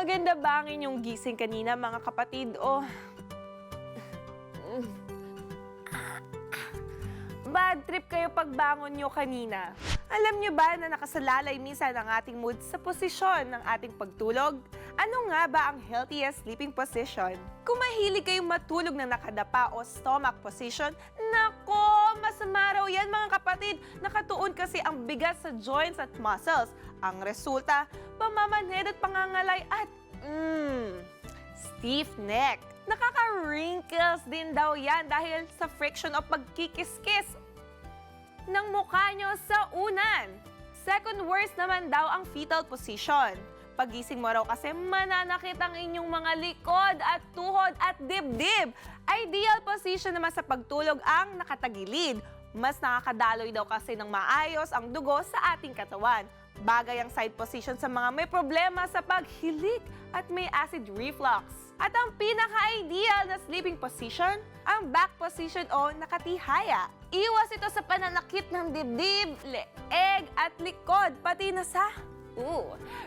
Maganda ba ang inyong gising kanina, mga kapatid? O bad trip kayo pagbangon nyo kanina? Alam nyo ba na nakasalalay minsan ang ating mood sa posisyon ng ating pagtulog? Ano nga ba ang healthiest sleeping position? Kung mahilig kayong matulog na nakadapa o stomach position, nako, masama raw yan mga kapatid. Nakatuon kasi ang bigat sa joints at muscles. Ang resulta, pamamanhid at pangangalay at stiff neck. Nakaka-wrinkles din daw yan dahil sa friction o pagkikis-kis ng mukha nyo sa unan. Second worst naman daw ang fetal position. Pagising mo raw kasi mananakit ang inyong mga likod at tuhod at dibdib. Ideal position naman sa pagtulog ang nakatagilid. Mas nakakadaloy daw kasi ng maayos ang dugo sa ating katawan. Bagay ang side position sa mga may problema sa paghilik at may acid reflux. At ang pinaka-ideal na sleeping position, ang back position o nakatihaya. Iwas ito sa pananakit ng dibdib, leeg at likod, pati na sa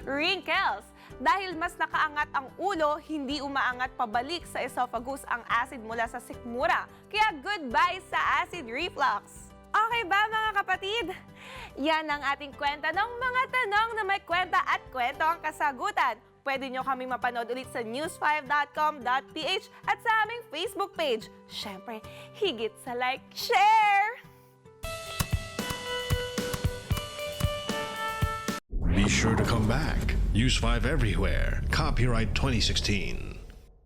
wrinkles. Dahil mas nakaangat ang ulo, hindi umaangat pabalik sa esophagus ang acid mula sa sikmura. Kaya goodbye sa acid reflux. Okay ba mga kapatid? Yan ang ating kwenta ng mga tanong na may kwenta at kwento ang kasagutan. Pwede nyo kaming mapanood ulit sa news5.com.ph at sa aming Facebook page. Syempre, higit sa like, share! Be sure to come back. Use 5 everywhere. Copyright 2016.